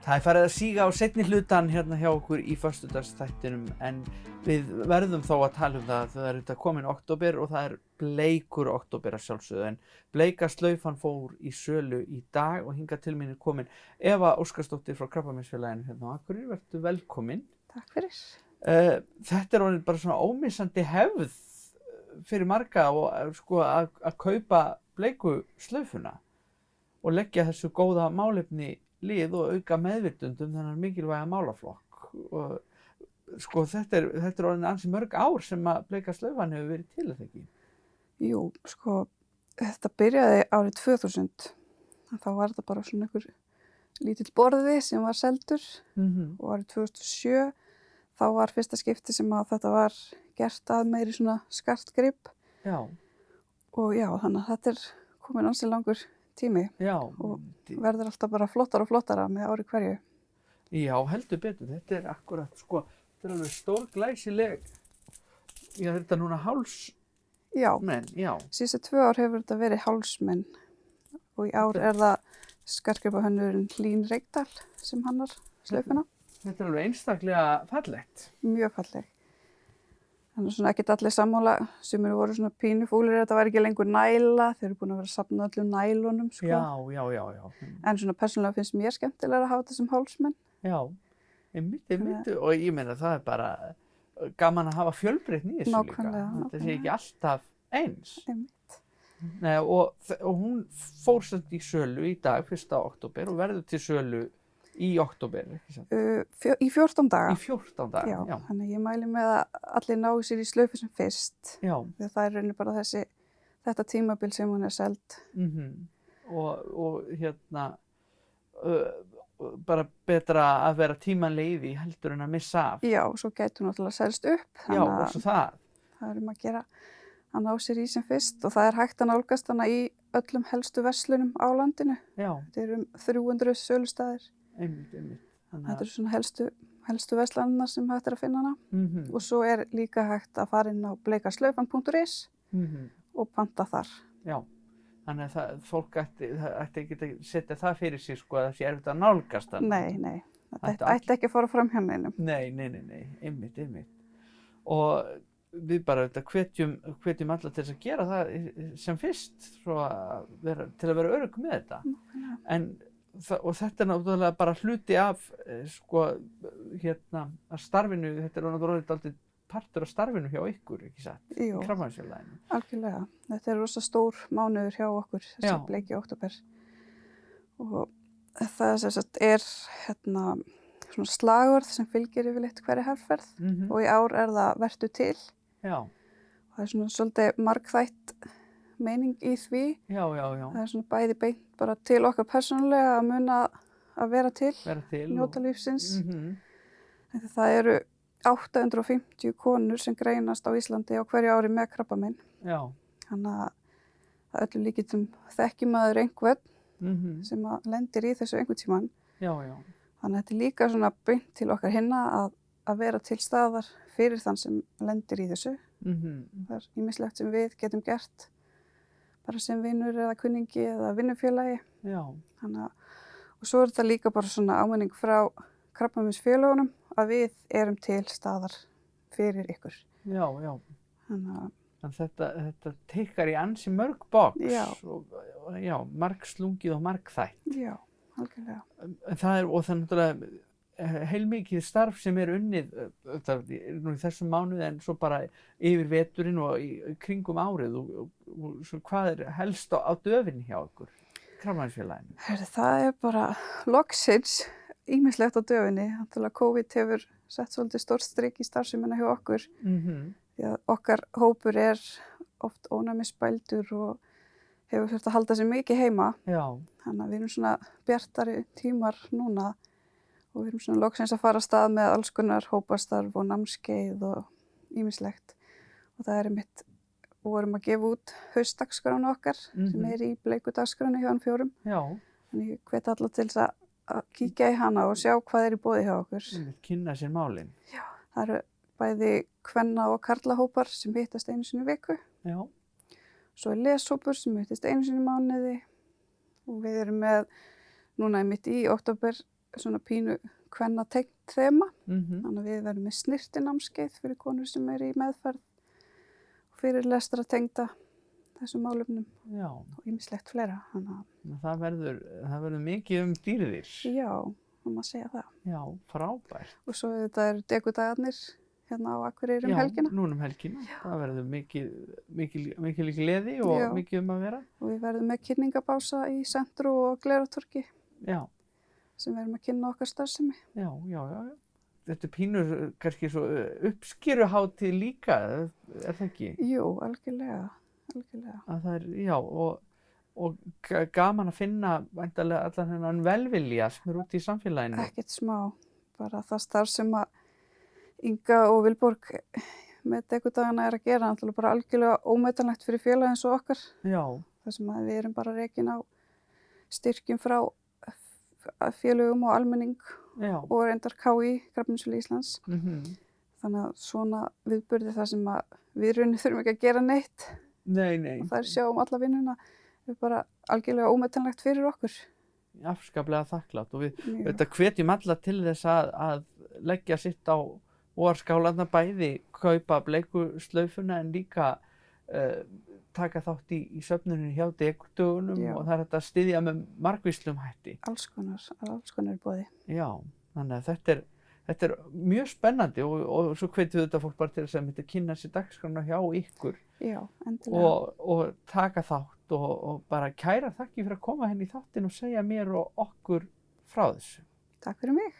Það farið að síga á seinni hlutan hérna hjá okkur í föstudagsþættinum en við verðum þó að tala um það auðvitað kominn október og það bleikur október að sjálfsögðu en bleika slaufan fór í sölu í dag og hingað til mín komin Eva Óskarsdóttir frá Krabbameinsfélaginu hérna á Akureyri, vertu velkomin. Takk fyrir. Þetta orðið bara svona ómissandi hefð fyrir marga og sko að kaupa bleiku slaufuna og leggja þessu góða málefni lið og auka meðvitund þennan mikilvæga málaflokk og sko þetta er orðin ansi mörg ár sem að bleika slaufan hefur verið til eða ekki? Jú, sko þetta byrjaði árið 2000 þá var þetta bara svona einhver lítill borði sem var seldur og árið 2007 þá var fyrsta skipti sem að þetta var gert að meiri svona skartgrip. Já. Og já, þannig að þetta komin ansi langur tími. Já. Og verður alltaf bara flottara og flottara með ári hverju. Já, heldur betur. Þetta akkurat, sko, þetta alveg stórglæsileg. Já, þetta núna hálsmenn, já. Síðustu 2 ár hefur þetta verið hálsmenn og í ár það skartgripahönnurinn Hlín Reykdal sem hannar slaufuna. Þetta alveg einstaklega fallegt. Mjög falleg. Þannig svona ekkert allir sammála, sumir voru svona pínufúlir, þetta var ekki lengur næla, þeir eru búin að vera að safna öllum nælunum, sko. Já. En svona persónulega finnst mér skemmtilega að hafa þetta sem hálsmenn. Já, einmitt, og ég meina það bara gaman að hafa fjölbreytni í þessu líka. Nákvæmlega. Þetta sé ekki alltaf eins. Einmitt. Nei, og hún fór samt í sölu í dag, 1. október, og verður til sölu í október, ekki sant? Í 14 daga. Í 14 daga, já. Þannig ég mæli með að allir nái sér í slaufu sem fyrst. Já. Þegar það rauninni bara þetta tímabil sem hún seld. Og hérna, bara betra að vera tímanlega í því heldur en að missa af. Já, og svo gæti hún náttúrulega selst upp. Já, og svo það. Það að gera að ná sér í sem fyrst og það hægt að nálgast hana í öllum helstu verslunum á landinu. Já. Þetta 300 sölustæðir. Einmitt. Þetta svona helstu verslanirnar sem hægt að finna hana. Og svo líka hægt að fara inn á bleikaslaufan.is og panta þar. Já, þannig að fólk ætti ekki að setja það fyrir sig sko að það sé erfitt að nálgast hana. Nei, þetta ætti ekki að fara fram hjá neinum. Nei, einmitt. Og við bara hvetjum alla til að gera það sem fyrst til að vera örugg með þetta. Og þetta náttúrulega bara hluti af sko hérna að starfinu, þetta náttúrulega dálítið partur af starfinu hjá ykkur, ekki satt? Jú, í Krabbameinsfélaginu. Algjörlega. Þetta rosa stór mánuður hjá okkur, þessi bleiki október. Og það sem sagt hérna svona slagorð sem fylgir yfirleitt hverri herferð og í ár það vertu til. Já. Það svona svolítið margþætt meining í því. Já. Það svona bæði beint bara til okkar persónulega að muna að vera til njóta lífsins. Það eru 850 konur sem greinast á Íslandi á hverju ári með krabbamein. Já. Þannig að öllum líkindum þekkir maður einhvern sem lendir í þessu einhvern tímann. Já. Þannig að þetta líka svona beint til okkar hinna að vera til staðar fyrir þann sem lendir í þessu. Það ýmislegt sem við getum gert bara sem vinur eða kunningi eða vinnufélagi. Já. Og svo þetta líka bara svona áminning frá Krabbameinsfélögunum að við erum til staðar fyrir ykkur. Já. Þannig þetta teikar í ansi mörg box og margslungið og margþætt. Já, algjörlega. Það náttúrulega heilmikið starf sem unnið nú í þessum mánuði en svo bara yfir veturinn og í kringum árið og svo hvað helst á döfinni hjá ykkur, Krabbameinsfélaginu? Það bara loksins ýmislegt á döfinni. COVID hefur sett svolítið stórt strik í starfsemina hjá okkur. Því að okkar hópur oft ónæmisbældur og hefur þurft að halda sig mikið heima. Já. Þannig að við erum svona bjartari tímar núna. Og við erum svona loksins að fara af stað með alls konar hópastarf og námskeið og ýmislegt. Og það við vorum að gefa út haustdagskrána okkar sem í bleiku dagskránu hjá hann 4. Já. Þannig ég hvet alla til þess að kíkja í hana og sjá hvað í boði hjá okkur. Kynna sér málin. Já, það eru bæði kvenna- og karlahópar sem hittast einu sinni í viku. Já. Svo leshópur sem hittast einu sinni í mánuði og við erum með núna mitt í október svona pínu kvennatengt þema. Mhm. Þannig að við verðum með snyrtinámskeið fyrir konur sem eru í meðferð og fyrirlestra tengda þessum málefnum Já, og ýmislegt fleira. Þannig að það verður mikið dýrðir. já, má maður segja það. Já, frábært. Og svo þetta eru degudagarnir hérna á Akureyri helgina. Já, núna helgina. Það verður mikil gleði og Já. mikið að vera. Og við verðum með kynningabása í Centru og Glerártorgi Já, sem við erum að kynna okkar starfsemi. já. Þetta pínur kannski svo uppskeruhátíð líka, er það ekki? Jú, algjörlega. Að það já, og gaman að finna væntanlega allan þennan velvilja sem er úti í samfélaginu. Ekkert smá, bara það starf sem að Inga og Vilborg með degudagana er að gera, náttúrulega bara algjörlega ómetanlegt fyrir félag eins og okkar. Já, Það sem að við erum bara rekin á styrkjum frá félögum og almenning já. og reyndar KÍ, Krabbameinsfélag Íslands. Mhm. Þannig að svona viðburði þar sem að við rauninni þurfum ekki að gera neitt Nei. og það er sjá alla vinnuna er bara algjörlega ómetanlegt fyrir okkur. Afskaplega þakklátt og við Mjög. þetta hvetjum alla til þess að leggja sitt á vogarskálarnar, bæði kaupa bleiku-slaufuna en líka taka þátt í söfnuninni hjá degudögunum Já. og það er hægt að styðja með margvíslum hætti. Alls konar í boði. Já, þannig að þetta er mjög spennandi og svo hvetjum við þetta fólk bara til þess að kynna sér dagskrána hjá ykkur Já, endilega. og taka þátt og bara kæra þakki fyrir að koma henni í þáttinn og segja mér og okkur frá þessu. Takk fyrir mig.